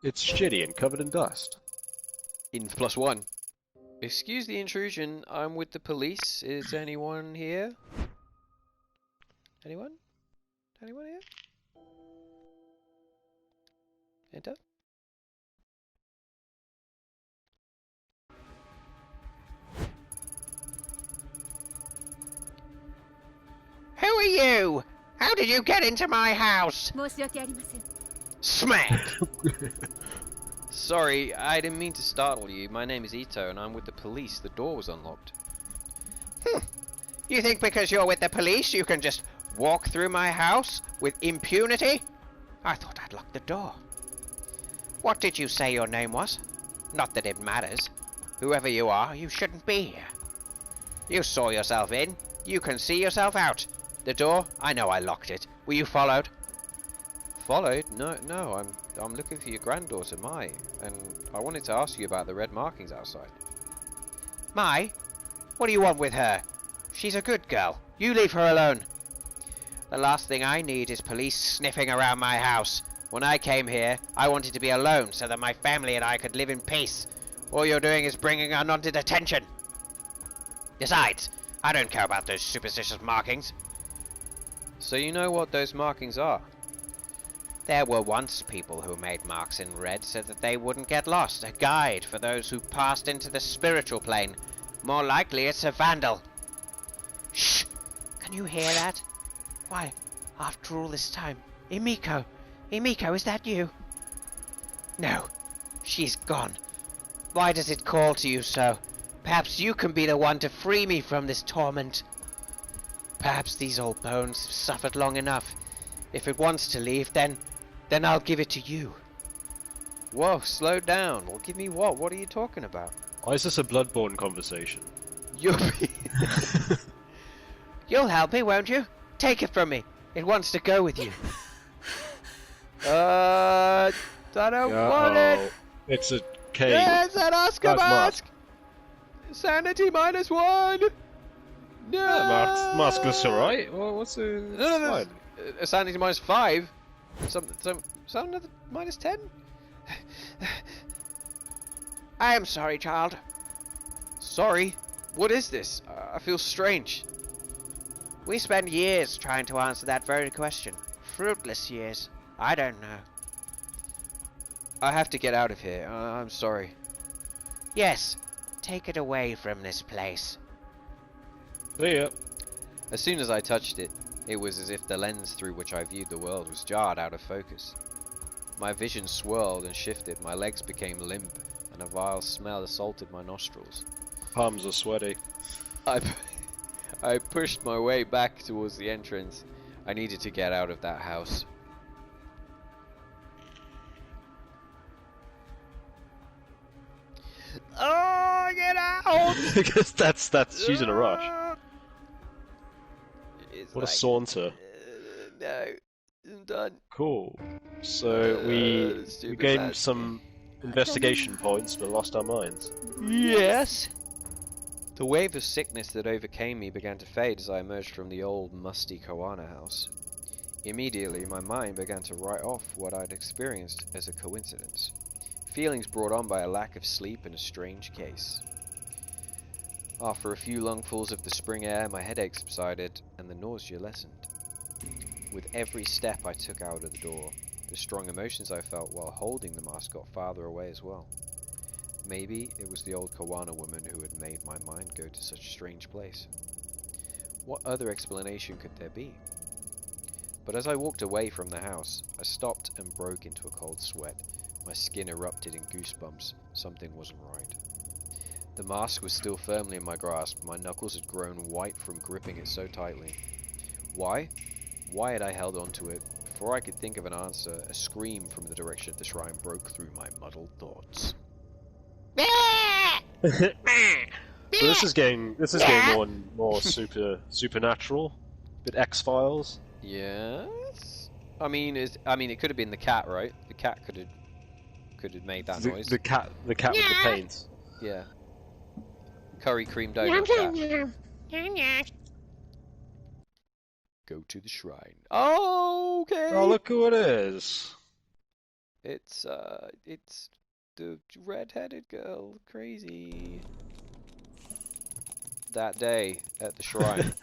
It's shitty and covered in dust. Inf +1. Excuse the intrusion, I'm with the police. Is anyone here? Anyone? Anyone here? Enter. Who are you? How did you get into my house? Smack! Sorry, I didn't mean to startle you. My name is Ito and I'm with the police. The door was unlocked. You think because you're with the police you can just walk through my house with impunity? I thought I'd locked the door. What did you say your name was? Not that it matters. Whoever you are, you shouldn't be here. You saw yourself in. You can see yourself out. The door, I know I locked it. Were you followed? Followed? No, I'm looking for your granddaughter, Mai, and I wanted to ask you about the red markings outside. Mai? What do you want with her? She's a good girl. You leave her alone. The last thing I need is police sniffing around my house. When I came here, I wanted to be alone so that my family and I could live in peace. All you're doing is bringing unwanted attention. Besides, I don't care about those superstitious markings. So you know what those markings are? There were once people who made marks in red so that they wouldn't get lost. A guide for those who passed into the spiritual plane. More likely it's a vandal. Shh! Can you hear that? Why, after all this time, Emiko, is that you? No, she's gone. Why does it call to you so? Perhaps you can be the one to free me from this torment. Perhaps these old bones have suffered long enough. If it wants to leave, then I'll give it to you. Whoa, slow down. Well, give me what? What are you talking about? Why is this a Bloodborne conversation? You'll help me, won't you? Take it from me. It wants to go with you. I don't want it. It's a cave. Yes, an Oscar mask. Sanity -1. No. Mask looks alright. What's the? No, a sanity -5. Some another -10. I am sorry, child. Sorry? What is this? I feel strange. We spend years trying to answer that very question. Fruitless years. I don't know. I have to get out of here. I'm sorry. Yes. Take it away from this place. See ya. As soon as I touched it, it was as if the lens through which I viewed the world was jarred out of focus. My vision swirled and shifted, my legs became limp, and a vile smell assaulted my nostrils. Palms are sweaty. I pushed my way back towards the entrance. I needed to get out of that house. Oh, get out! Because that's she's in a rush. What a saunter. No, I'm done. Cool. So we gained some investigation points but lost our minds. Yes. The wave of sickness that overcame me began to fade as I emerged from the old, musty Kawana house. Immediately, my mind began to write off what I'd experienced as a coincidence. Feelings brought on by a lack of sleep and a strange case. After a few lungfuls of the spring air, my headache subsided and the nausea lessened. With every step I took out of the door, the strong emotions I felt while holding the mask got farther away as well. Maybe it was the old Kawana woman who had made my mind go to such a strange place. What other explanation could there be? But as I walked away from the house, I stopped and broke into a cold sweat. My skin erupted in goosebumps. Something wasn't right. The mask was still firmly in my grasp. My knuckles had grown white from gripping it so tightly. Why? Why had I held onto it? Before I could think of an answer, a scream from the direction of the shrine broke through my muddled thoughts. So this is getting more supernatural. Bit X-Files. Yes. I mean, it could have been the cat, right? The cat could have made that noise. The cat with the paint. Yeah. Curry creamed over cat. Go to the shrine. Oh, okay. Oh, look who it is. It's the red-headed girl, crazy. That day at the shrine,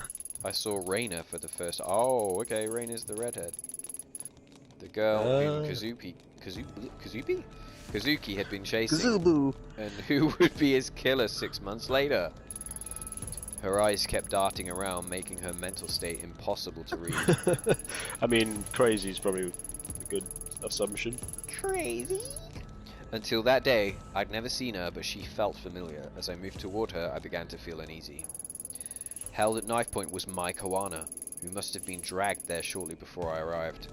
I saw Reina for the first. Oh, okay, Reina's the redhead. The girl whom Kazuki had been chasing, Kazubu. and who would be his killer 6 months later. Her eyes kept darting around, making her mental state impossible to read. I mean, crazy is probably a good assumption. Crazy? Until that day, I'd never seen her, but she felt familiar. As I moved toward her, I began to feel uneasy. Held at knife point was my Koana, who must have been dragged there shortly before I arrived.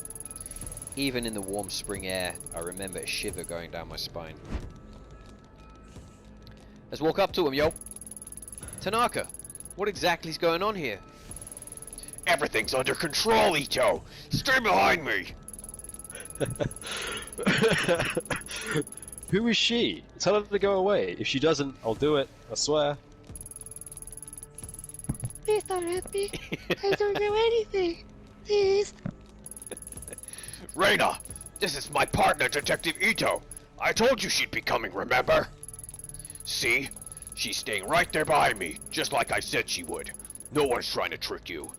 Even in the warm spring air, I remember a shiver going down my spine. Let's walk up to him, yo! Tanaka, what exactly is going on here? Everything's under control, Ito! Stay behind me! Who is she? Tell her to go away. If she doesn't, I'll do it. I swear. Please don't hurt me. I don't know anything. Please. Reina! This is my partner, Detective Ito! I told you she'd be coming, remember? See? She's staying right there behind me, just like I said she would. No one's trying to trick you.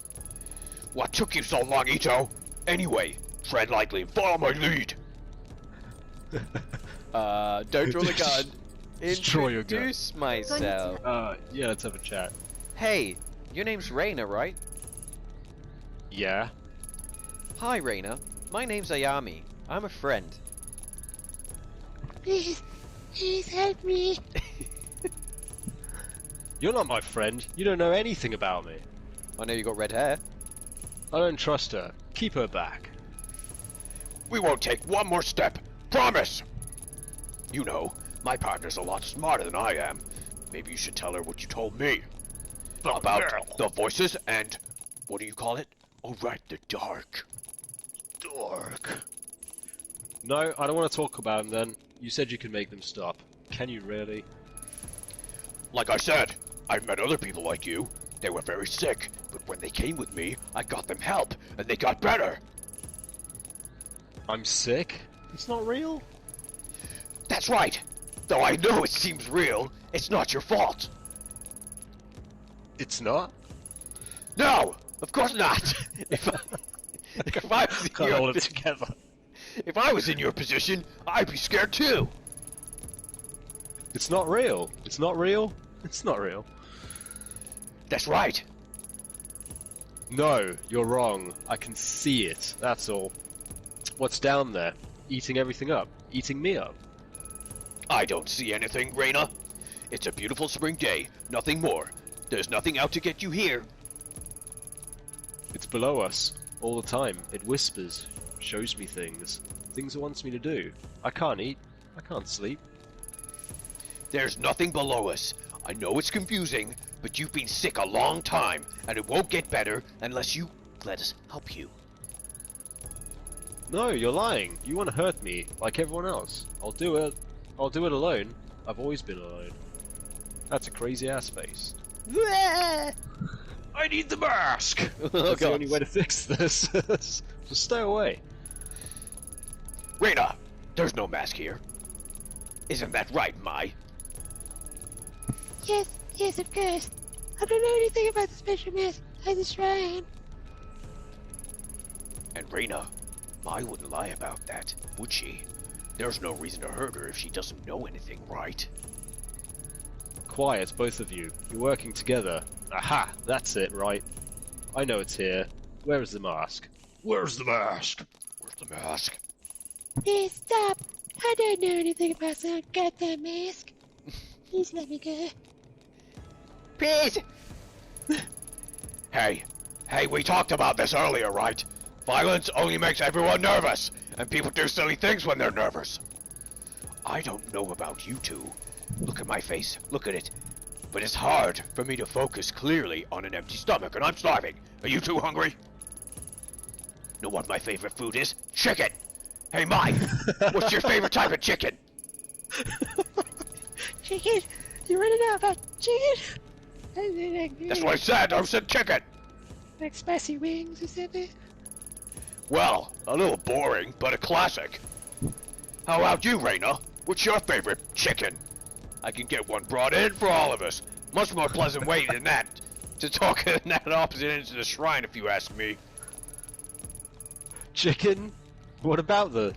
What took you so long, Ito? Anyway, tread lightly and follow my lead. Don't draw the gun. Just draw your gun. Introduce myself. Yeah, let's have a chat. Hey, your name's Reina, right? Yeah? Hi, Reina. My name's Ayami. I'm a friend. Please. Please help me. You're not my friend. You don't know anything about me. I know you got red hair. I don't trust her. Keep her back. We won't take one more step. Promise! You know, my partner's a lot smarter than I am. Maybe you should tell her what you told me. About the voices and... what do you call it? Oh, right, the dark. Dark. No, I don't want to talk about them then. You said you could make them stop. Can you really? Like I said, I've met other people like you. They were very sick, but when they came with me, I got them help, and they got better. I'm sick? It's not real? That's right. Though I know it seems real, it's not your fault. It's not? No, of course not. If I was in Can't your hold it together. If I was in your position, I'd be scared too. It's not real. It's not real. It's not real. That's right. No, you're wrong. I can see it. That's all. What's down there? Eating everything up. Eating me up. I don't see anything, Reina. It's a beautiful spring day, nothing more. There's nothing out to get you here. It's below us. All the time. It whispers. Shows me things. Things it wants me to do. I can't eat. I can't sleep. There's nothing below us. I know it's confusing, but you've been sick a long time, and it won't get better unless you let us help you. No, you're lying. You want to hurt me, like everyone else. I'll do it. I'll do it alone. I've always been alone. That's a crazy-ass face. I need the mask! That's the only way to fix this. Just stay away. Reina, there's no mask here. Isn't that right, Mai? Yes, yes, of course. I don't know anything about the special mask at the shrine. And Reina, Mai wouldn't lie about that, would she? There's no reason to hurt her if she doesn't know anything, right? Quiet, both of you. You're working together. Aha! That's it, right? I know it's here. Where is the mask? Where's the mask? Where's the mask? Please stop. I don't know anything about some goddamn mask. Please let me go. Please! Hey, we talked about this earlier, right? Violence only makes everyone nervous, and people do silly things when they're nervous. I don't know about you two. Look at my face, look at it. But it's hard for me to focus clearly on an empty stomach, and I'm starving. Are you two hungry? Know what my favorite food is? Chicken! Hey, Mike, what's your favorite type of chicken? Chicken? You want to know about chicken? That's what I said chicken! Like spicy wings or something? Well, a little boring, but a classic. How about you, Reina? What's your favorite chicken? I can get one brought in for all of us. Much more pleasant way than that. To talk in that opposite end of the shrine, if you ask me. Chicken? What about the...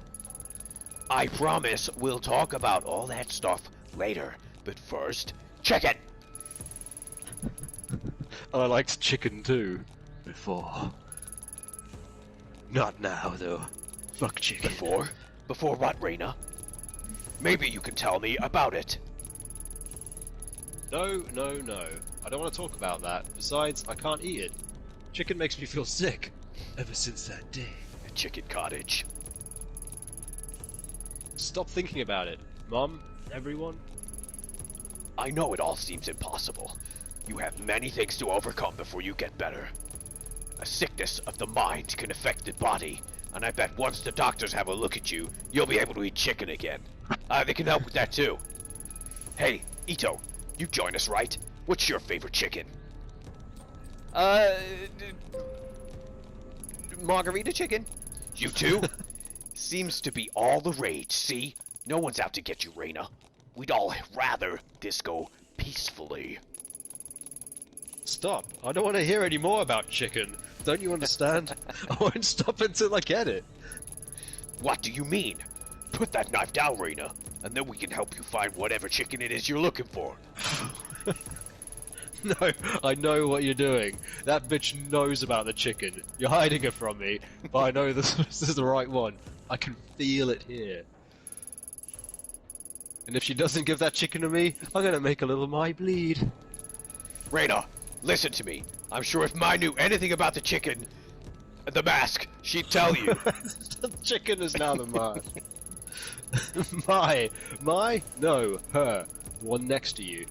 I promise we'll talk about all that stuff later. But first, chicken! I liked chicken too. Before. Not now, though. Fuck chicken. Before? Before what, Reina? Maybe you can tell me about it. No. I don't want to talk about that. Besides, I can't eat it. Chicken makes me feel sick. Ever since that day. A chicken cottage. Stop thinking about it. Mom, everyone. I know it all seems impossible. You have many things to overcome before you get better. A sickness of the mind can affect the body, and I bet once the doctors have a look at you, you'll be able to eat chicken again. They can help with that too. Hey, Ito, you join us, right? What's your favorite chicken? Margarita chicken? You too? Seems to be all the rage, see? No one's out to get you, Reina. We'd all rather this go peacefully. Stop. I don't want to hear any more about chicken. Don't you understand? I won't stop until I get it. What do you mean? Put that knife down, Reina, and then we can help you find whatever chicken it is you're looking for. No, I know what you're doing. That bitch knows about the chicken. You're hiding it from me, but I know this is the right one. I can feel it here. And if she doesn't give that chicken to me, I'm gonna make a little Mai bleed. Reina, listen to me. I'm sure if Mai knew anything about the chicken, the mask, she'd tell you. The chicken is now the mask. Mai? No, her. The one next to you.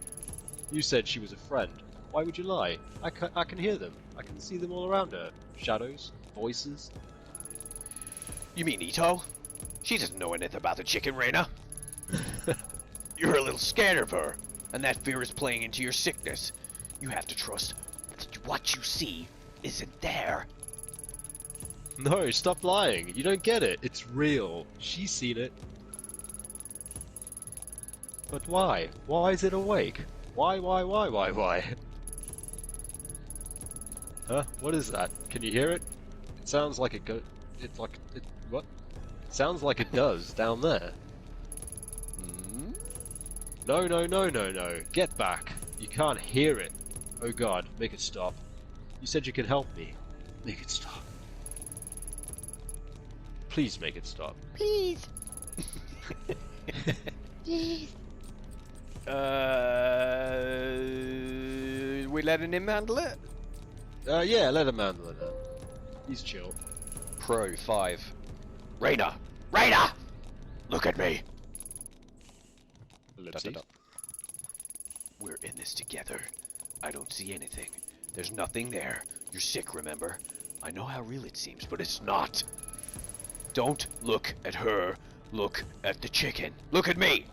You said she was a friend. Why would you lie? I can hear them. I can see them all around her. Shadows, voices. You mean Ito? She doesn't know anything about the chicken, Reina. You're a little scared of her, and that fear is playing into your sickness. You have to trust that what you see isn't there. No, stop lying. You don't get it. It's real. She's seen it. But why? Why is it awake? Why? Huh? What is that? Can you hear it? It sounds like it go... It's like... What? It sounds like it does, down there. Hmm? No. Get back. You can't hear it. Oh god, make it stop. You said you could help me. Make it stop. Please make it stop. Please. Please. We letting him handle it? Yeah, let him handle it then. He's chill. Pro 5. Reina! Look at me! Ellipses. We're in this together. I don't see anything. There's nothing there. You're sick, remember? I know how real it seems, but it's not. Don't look at her. Look at the chicken. Look at me!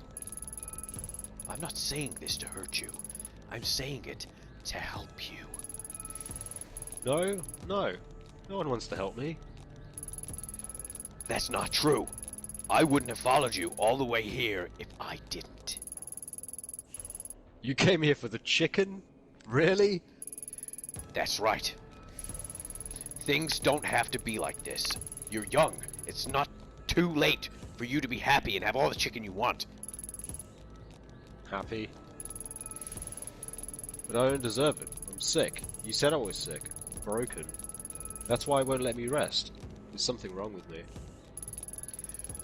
I'm not saying this to hurt you. I'm saying it to help you. No. No one wants to help me. That's not true. I wouldn't have followed you all the way here if I didn't. You came here for the chicken? Really? That's right. Things don't have to be like this. You're young. It's not too late for you to be happy and have all the chicken you want. Happy. But I don't deserve it. I'm sick. You said I was sick. I'm broken. That's why it won't let me rest. There's something wrong with me.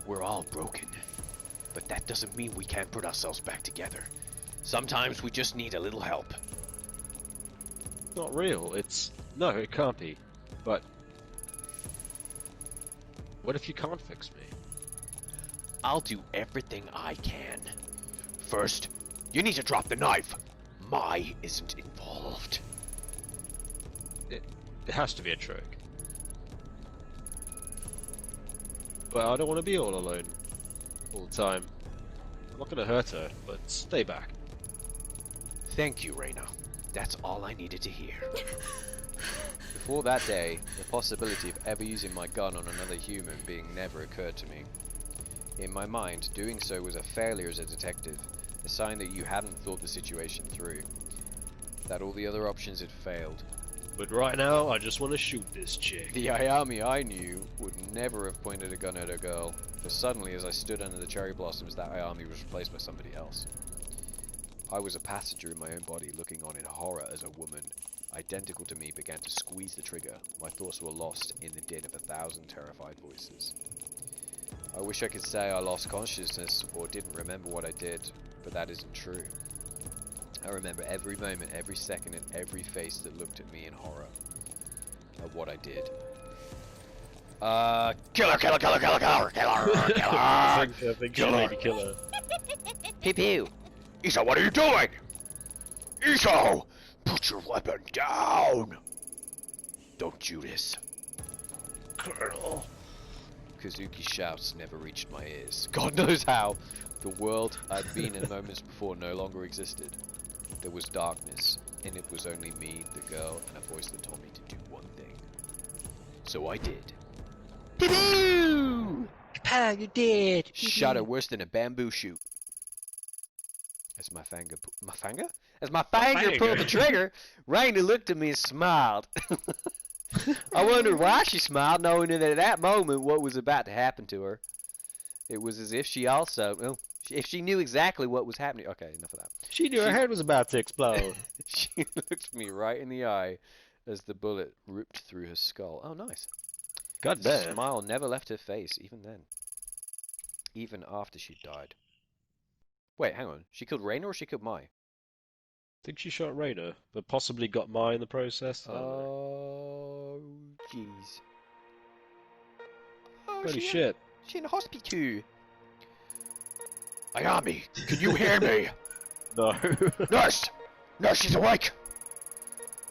We're all broken. But that doesn't mean we can't put ourselves back together. Sometimes we just need a little help. Not real. No, it can't be. But... what if you can't fix me? I'll do everything I can. First, you need to drop the knife. Mai isn't involved. It has to be a trick. But I don't want to be all alone. All the time. I'm not gonna hurt her, but stay back. Thank you, Reina. That's all I needed to hear. Before that day, the possibility of ever using my gun on another human being never occurred to me. In my mind, doing so was a failure as a detective, a sign that you hadn't thought the situation through, that all the other options had failed. But right now, I just want to shoot this chick. The Ayami I knew would never have pointed a gun at a girl, for suddenly as I stood under the cherry blossoms, that Ayami was replaced by somebody else. I was a passenger in my own body, looking on in horror as a woman, identical to me, began to squeeze the trigger. My thoughts were lost in the din of 1,000 terrified voices. I wish I could say I lost consciousness or didn't remember what I did, but that isn't true. I remember every moment, every second, and every face that looked at me in horror at what I did. Killer, killer, killer, killer, killer, killer, I think she may be killer. Pew pew. Iso, what are you doing? Iso! Put your weapon down! Don't do this. Colonel. Kazuki's shouts never reached my ears. God knows how. The world I'd been in moments before no longer existed. There was darkness, and it was only me, the girl, and a voice that told me to do one thing. So I did. Pew! Kapow, you're dead! Shot her worse than a bamboo shoot. As my finger As my finger pulled the trigger, Raina looked at me and smiled. I wondered why she smiled, knowing that at that moment what was about to happen to her. It was as if she also, well, if she knew exactly what was happening. Okay, enough of that. She knew her head was about to explode. She looked me right in the eye as the bullet ripped through her skull. Oh, nice. God The damn. smile never left her face, even then. Even after she died. Wait, hang on. She killed Raina or she killed Mai? I think she shot Raina, but possibly got Mai in the process. I don't know. Oh, jeez. Oh, Holy shit. She in the hospital. Ayami, can you hear me? No. Nurse! Nurse, she's awake!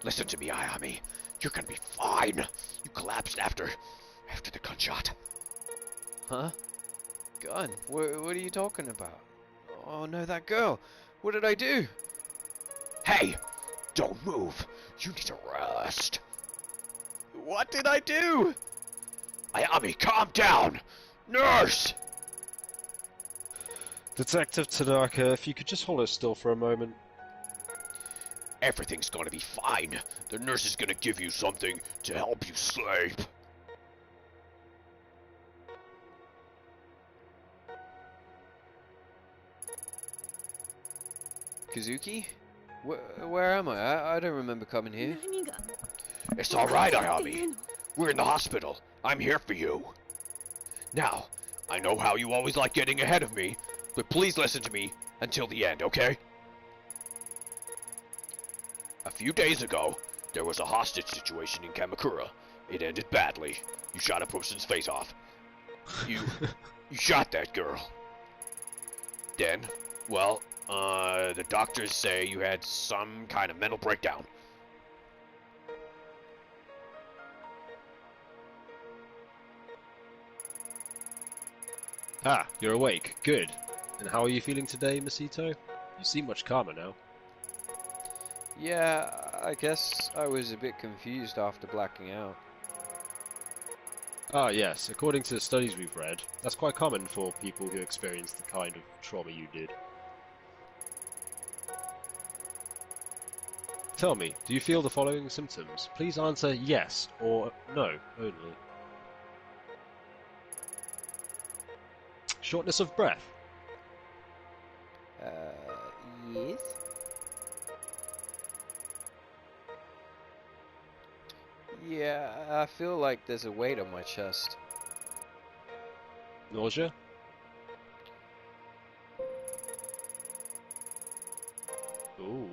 Listen to me, Ayami. You're gonna be fine. You collapsed after the gunshot. Huh? Gun? What are you talking about? Oh no, that girl. What did I do? Hey! Don't move. You need to rest. What did I do? Ayami, calm down! Nurse! Detective Tanaka, if you could just hold her still for a moment. Everything's gonna be fine. The nurse is gonna give you something to help you sleep. Kazuki? Where am I? I don't remember coming here. It's alright, Ayami. We're in the hospital. I'm here for you. Now, I know how you always like getting ahead of me, but please listen to me until the end, okay? A few days ago, there was a hostage situation in Kamakura. It ended badly. You shot a person's face off. You shot that girl. Then, well, the doctors say you had some kind of mental breakdown. Ah, you're awake. Good. And how are you feeling today, Masito? You seem much calmer now. Yeah, I guess I was a bit confused after blacking out. Ah, yes. According to the studies we've read, that's quite common for people who experience the kind of trauma you did. Tell me, do you feel the following symptoms? Please answer yes or no only. Shortness of breath. Yes? Yeah, I feel like there's a weight on my chest. Nausea. Ooh.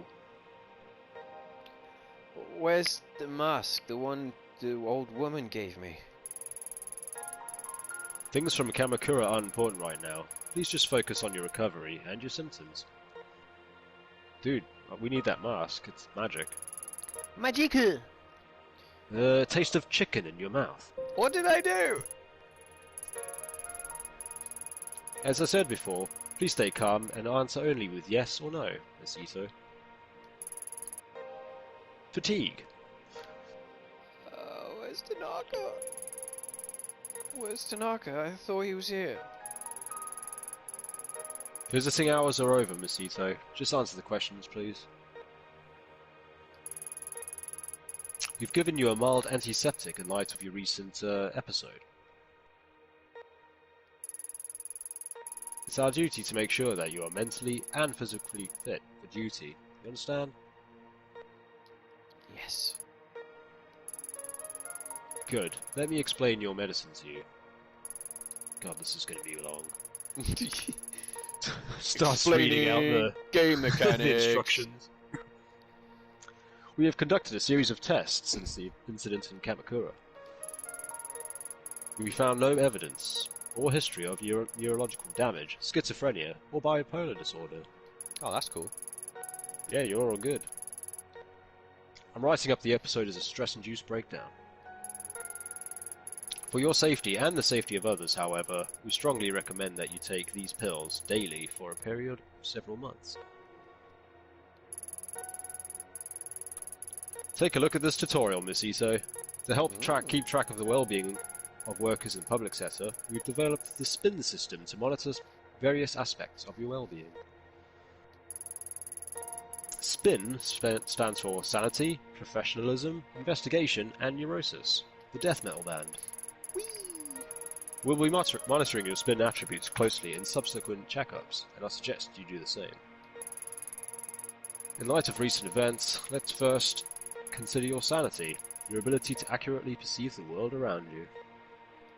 Where's the mask? The one the old woman gave me. Things from Kamakura aren't important right now. Please just focus on your recovery and your symptoms. Dude, we need that mask. It's magic. Magic! The taste of chicken in your mouth. What did I do? As I said before, please stay calm and answer only with yes or no, Masito. Fatigue. Where's Tanaka? Where's Tanaka? I thought he was here. Visiting hours are over, Miss Ito. Just answer the questions, please. We've given you a mild antiseptic in light of your recent episode. It's our duty to make sure that you are mentally and physically fit for duty. You understand? Yes. Good. Let me explain your medicine to you. God, this is going to be long. Starts reading out the game mechanics. the instructions. We have conducted a series of tests since the incident in Kamakura. We found no evidence or history of neurological damage, schizophrenia, or bipolar disorder. Oh, that's cool. Yeah, you're all good. I'm writing up the episode as a stress-induced breakdown. For your safety and the safety of others, however, we strongly recommend that you take these pills daily for a period of several months. Take a look at this tutorial, Miss Ito. To help keep track of the well-being of workers in public sector, we've developed the SPIN system to monitor various aspects of your well-being. SPIN stands for Sanity, Professionalism, Investigation, and Neurosis, the death metal band. We'll be monitoring your SPIN attributes closely in subsequent checkups, and I suggest you do the same. In light of recent events, let's first consider your sanity, your ability to accurately perceive the world around you,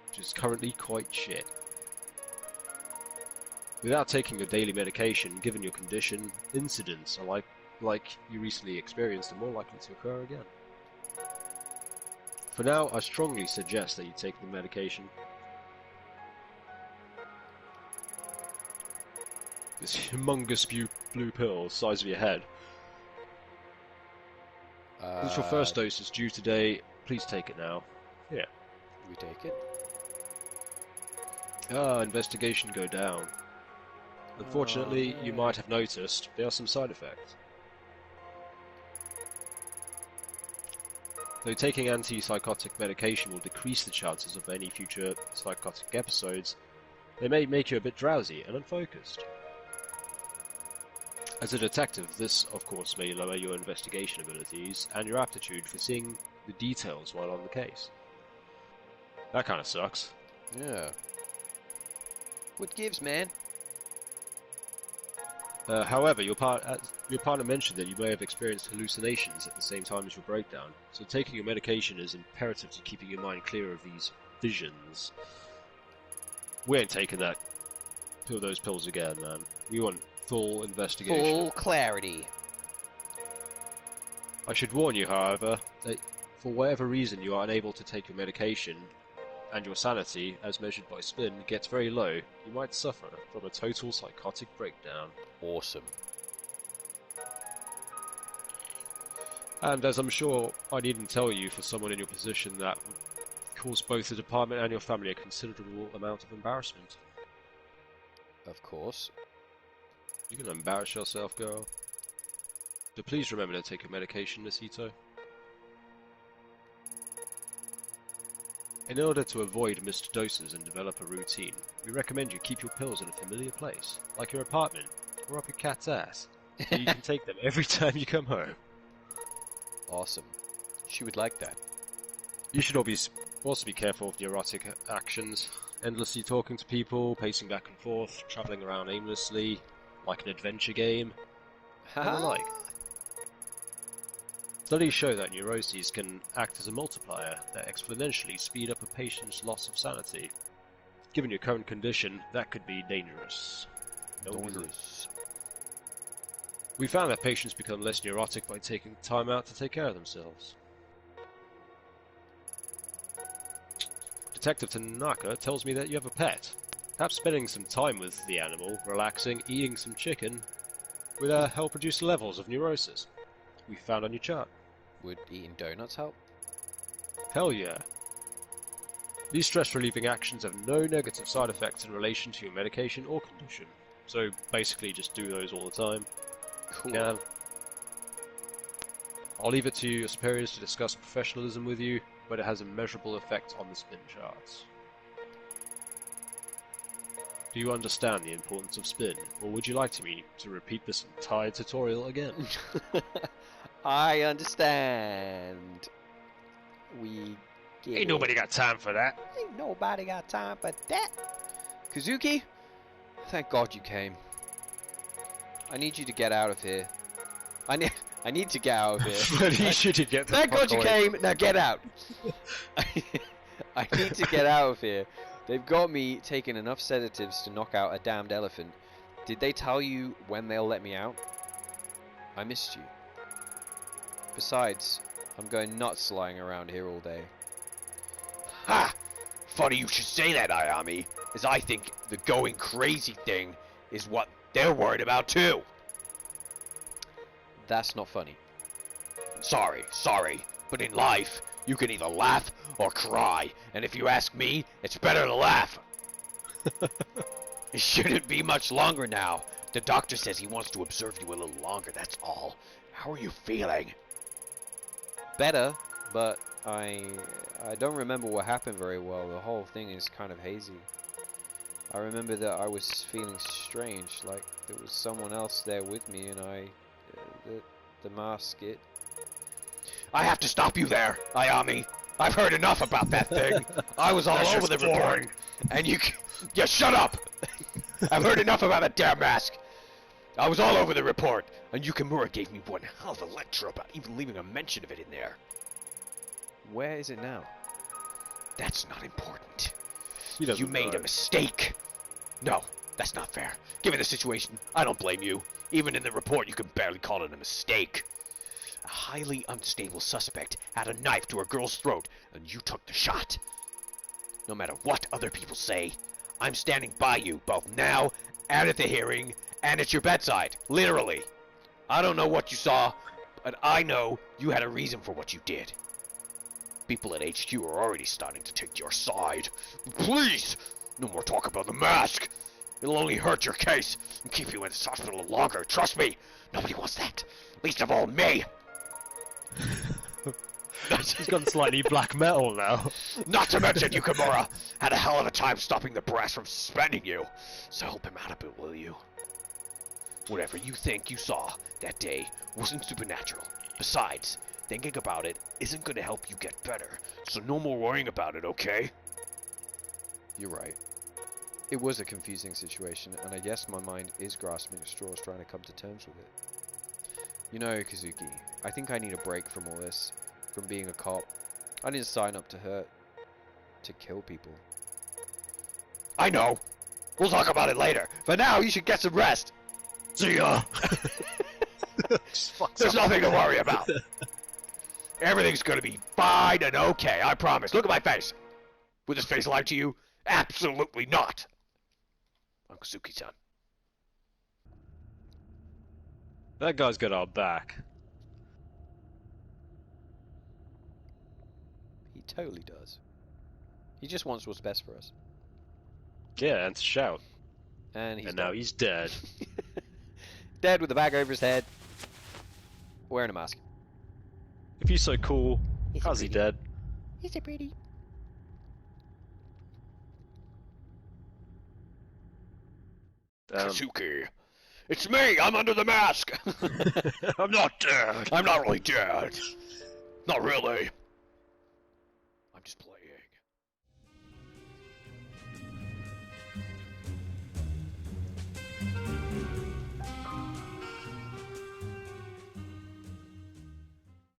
which is currently quite shit. Without taking your daily medication, given your condition, incidents are like you recently experienced are more likely to occur again. For now, I strongly suggest that you take the medication. This humongous blue pill, size of your head. Since your first dose is due today, please take it now. Here. We take it. Investigation go down. Unfortunately, you might have noticed there are some side effects. Though taking antipsychotic medication will decrease the chances of any future psychotic episodes, they may make you a bit drowsy and unfocused. As a detective, this of course may lower your investigation abilities and your aptitude for seeing the details while on the case. That kinda sucks. Yeah. What gives, man? However, your partner mentioned that you may have experienced hallucinations at the same time as your breakdown, so taking your medication is imperative to keeping your mind clear of these visions. We ain't taking those pills again, man. We want full investigation. Full clarity. I should warn you, however, that for whatever reason you are unable to take your medication, and your sanity, as measured by SPIN, gets very low, you might suffer from a total psychotic breakdown. Awesome. And as I'm sure I needn't tell you, for someone in your position, that would cause both the department and your family a considerable amount of embarrassment. Of course. You're gonna embarrass yourself, girl. So please remember to take your medication, Miss Ito. In order to avoid missed doses and develop a routine, we recommend you keep your pills in a familiar place, like your apartment, or up your cat's ass, so you can take them every time you come home. Awesome. She would like that. You should also be careful of neurotic actions, endlessly talking to people, pacing back and forth, travelling around aimlessly, like an adventure game, and the like. Studies show that neuroses can act as a multiplier that exponentially speed up a patient's loss of sanity. Given your current condition, that could be dangerous. Dangerous. We found that patients become less neurotic by taking time out to take care of themselves. Detective Tanaka tells me that you have a pet. Perhaps spending some time with the animal, relaxing, eating some chicken, would help reduce levels of neurosis we found on your chart. Would eating donuts help? Hell yeah. These stress-relieving actions have no negative side effects in relation to your medication or condition. So basically just do those all the time. Cool. I'll leave it to your superiors to discuss professionalism with you, but it has a measurable effect on the SPIN charts. Do you understand the importance of spin, or would you like me to repeat this entire tutorial again? I understand. We get Ain't nobody got time for that. Ain't nobody got time for that. Kazuki, thank God you came. I need you to get out of here. I need to get out of here. I need you to get the Thank fuck God you away. came. Now get out. I need to get out of here. They've got me taking enough sedatives to knock out a damned elephant. Did they tell you when they'll let me out? I missed you. Besides, I'm going nuts lying around here all day. Ha! Funny you should say that, Ayami, as I think the going crazy thing is what they're worried about too. That's not funny. Sorry, but in life, you can either laugh or cry, and if you ask me, it's better to laugh. It shouldn't be much longer now. The doctor says he wants to observe you a little longer, that's all. How are you feeling? Better, but I don't remember what happened very well. The whole thing is kind of hazy. I remember that I was feeling strange, like there was someone else there with me, and the mask, I have to stop you there, Ayami. I've heard enough about that thing. I was all over the report, and you shut up. I've heard enough about that damn mask. I was all over the report, and Yukimura gave me one hell of a lecture about even leaving a mention of it in there. Where is it now? That's not important. He doesn't You made know. a mistake. No, that's not fair. Given the situation, I don't blame you. Even in the report, you can barely call it a mistake. A highly unstable suspect had a knife to a girl's throat, and you took the shot. No matter what other people say, I'm standing by you, both now and at the hearing, and at your bedside, literally. I don't know what you saw, but I know you had a reason for what you did. People at HQ are already starting to take your side. Please, no more talk about the mask. It'll only hurt your case and keep you in this hospital longer. Trust me, nobody wants that. Least of all me. He's gone slightly black metal now. Not to mention Yukimura had a hell of a time stopping the brass from suspending you. So help him out a bit, will you? Whatever you think you saw that day wasn't supernatural. Besides, thinking about it isn't going to help you get better. So no more worrying about it, okay? You're right. It was a confusing situation, and I guess my mind is grasping at straws trying to come to terms with it. You know, Kazuki, I think I need a break from all this. From being a cop. I didn't sign up to kill people. I know. We'll talk about it later. For now, you should get some rest. See ya! There's nothing to worry about. Everything's gonna be fine and okay, I promise. Look at my face. Would this face lie to you? Absolutely not. I'm Kazuki-san. That guy's got our back. He totally does. He just wants what's best for us. Yeah, and to shout. And he's And now he's dead. dead with a bag over his head. Wearing a mask. If he's so cool, Is how's it he pretty? dead? Is it pretty? Kazuki. It's me! I'm under the mask! I'm not dead. I'm not really dead. Not really. I'm just playing.